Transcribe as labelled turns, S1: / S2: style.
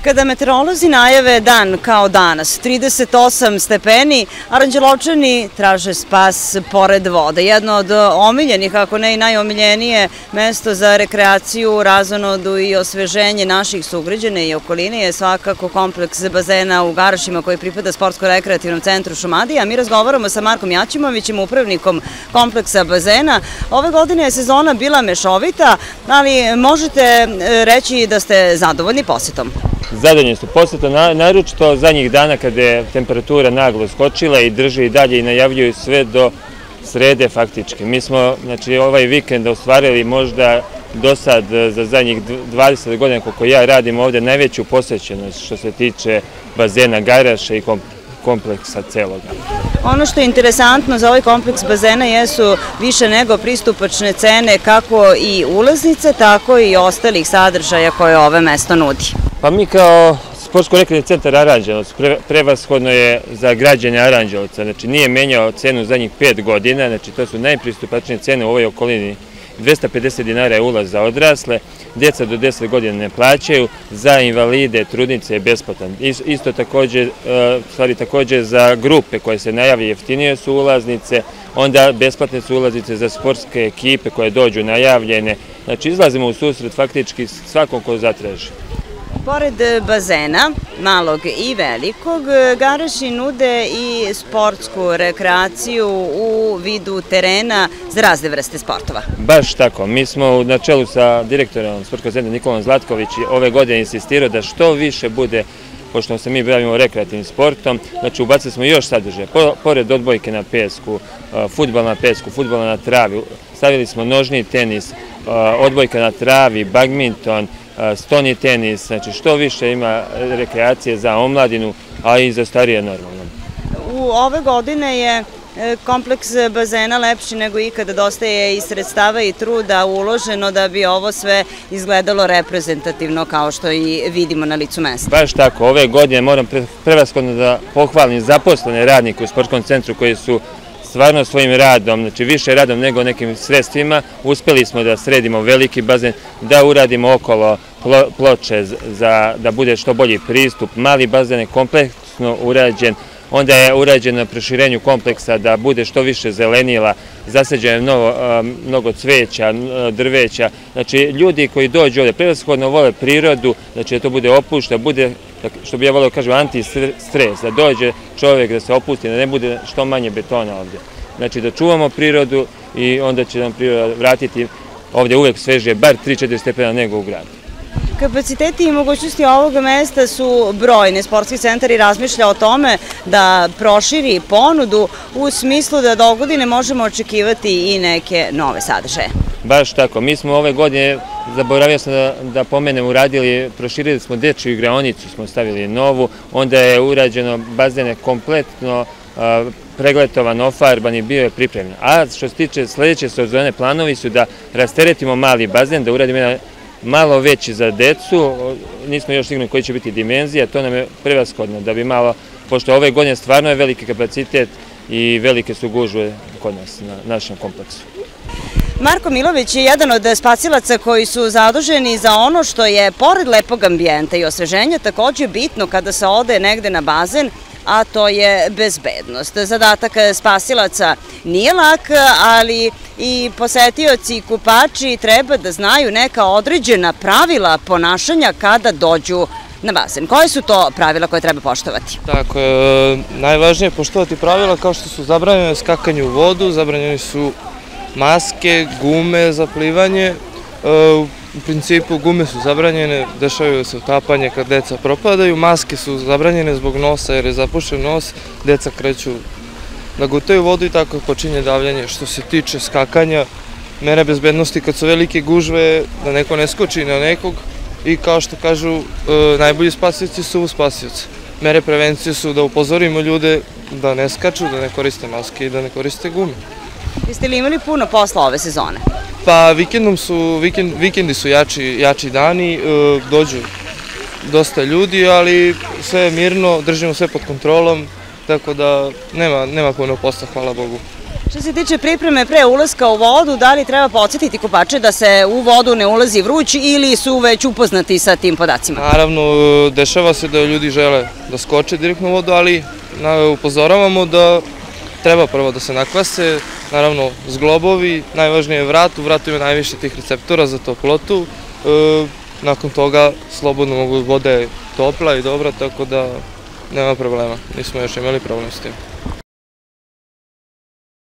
S1: Kada meteorolozi najave dan kao danas, 38 stepeni, Aranđelovčani traže spas pored vode. Jedno od omiljenih, ako ne i najomiljenije mesto za rekreaciju, razonodu i osveženje naših sugrađana i okoline je svakako kompleks bazena u Garašima koji pripada Sportsko-rekreativnom centru Šumadija. Mi razgovaramo sa Markom Jaćimovićem, upravnikom kompleksa bazena. Ove godine je sezona bila mešovita, ali možete reći da ste zadovoljni posjetom.
S2: Zadovoljni su posjetom, naročito zadnjih dana kada je temperatura naglo skočila i drži i dalje i najavljuju sve do srede faktički. Mi smo ovaj vikend ostvarili možda do sad za zadnjih 20 godina koliko ja radim ovdje najveću posjećenost što se tiče bazena Garaša i kompleksa celoga.
S1: Ono što je interesantno za ovaj kompleks bazena jesu više nego pristupačne cene kako i ulaznice, tako i ostalih sadržaja koje ovo mesto nudi.
S2: Pa mi kao Sportsko-rekreativni centar Aranđelovac prevashodno je za građane Aranđelovca, znači nije menjao cenu zadnjih 5 godina, znači to su najpristupačnije cene u ovoj okolini. 250 dinara je ulaz za odrasle, djeca do 10 godina ne plaćaju, za invalide, trudnice je besplatan. Isto također za grupe koje se najavi jeftinije su ulaznice, onda besplatne su ulaznice za sportske ekipe koje dođu najavljene. Znači izlazimo u susret faktički svakom ko zatraži.
S1: Pored bazena, malog i velikog, Garaši nude i sportsku rekreaciju u vidu terena za razne vrste sportova.
S2: Baš tako. Mi smo na čelu sa direktorom Sportskog centra Nikolom Zlatković ove godine insistirao da što više bude, pošto se mi bavimo rekreativnim sportom, znači ubacili smo još sadržaje. Pored odbojke na pesku, fudbal na pesku, fudbal na travi, stavili smo nožni tenis, odbojka na travi, badminton, stoni tenis, znači što više ima rekreacije za omladinu, a i za starije normalno.
S1: U ove godine je kompleks bazena lepši nego ikada, dosta je i sredstava i truda uloženo da bi ovo sve izgledalo reprezentativno kao što i vidimo na licu mesta.
S2: Baš tako, ove godine moram prevashodno da pohvalim zaposlene radnike u sportskom centru koji su stvarno svojim radom, znači više radom nego nekim sredstvima, uspjeli smo da sredimo veliki bazen, da uradimo okolo ploče da bude što bolji pristup, mali bazen je kompleksno urađen, onda je urađen na proširenju kompleksa da bude što više zelenila, zasađeno je mnogo cveća, drveća, znači ljudi koji dođu ovdje prevashodno vole prirodu, znači da to bude opušta, bude, što bi ja volio kažem, anti-stres, da dođe čovjek da se opusti, da ne bude što manje betona ovdje. Znači da čuvamo prirodu i onda će nam priroda vratiti ovdje uvek svežije, bar 3-4 stepena nego u gradu.
S1: Kapaciteti i mogućnosti ovog mesta su brojne. Sportski centar i razmišlja o tome da proširi ponudu u smislu da do godine možemo očekivati i neke nove sadržaje.
S2: Baš tako. Mi smo ove godine, zaboravio sam da pomenem, uradili, proširili smo dečju igraonicu, smo stavili novu, onda je urađeno bazene kompletno pregledovan, ofarban i bio je pripremljen. A što se tiče sljedeće sezone, planovi su da rasteretimo mali bazen, da uradimo malo veći za decu, nismo još sigurni koji će biti dimenzija, to nam je prevashodno da bi malo, pošto ove godine stvarno je veliki kapacitet i velike su gužve kod nas na našem kompleksu.
S1: Marko Milović je jedan od spasilaca koji su zaduženi za ono što je pored lepog ambijenta i osveženja također bitno kada se ode negde na bazen, a to je bezbednost. Zadatak spasilaca nije lak, ali i posetioci i kupači treba da znaju neka određena pravila ponašanja kada dođu na bazen. Koje su to pravila koje treba poštovati?
S3: Tako, najvažnije je poštovati pravila kao što su zabranjene skakanje u vodu, zabranjene su maske, gume za plivanje. U principu gume su zabranjene, dešavaju se utapanje kad deca propadaju, maske su zabranjene zbog nosa jer je zapušen nos, deca kreću da gutaju vodu i tako počinje davljanje. Što se tiče skakanja, mere bezbednosti kad su velike gužve, da neko ne skoči na nekog i kao što kažu, najbolji spasioci su spasioci. Mere prevencije su da upozorimo ljude da ne skaču, da ne koriste maske i da ne koriste gume.
S1: Jeste li imali puno posla ove sezone?
S3: Pa vikendi su jači dani, dođu dosta ljudi, ali sve je mirno, držimo sve pod kontrolom, tako da nema puno posla, hvala Bogu.
S1: Što se tiče pripreme pre ulaska u vodu, da li treba podsjetiti kupače da se u vodu ne ulazi vruć ili su već upoznati sa tim podacima?
S3: Naravno, dešava se da ljudi žele da skoče direktno u vodu, ali upozoravamo da treba prvo da se nakvase, naravno zglobovi, najvažnije je vrat, u vratu ima najviše tih receptora za toplotu, nakon toga slobodno mogu, voda je topla i dobra, tako da nema problema, nismo još imali problem s tim.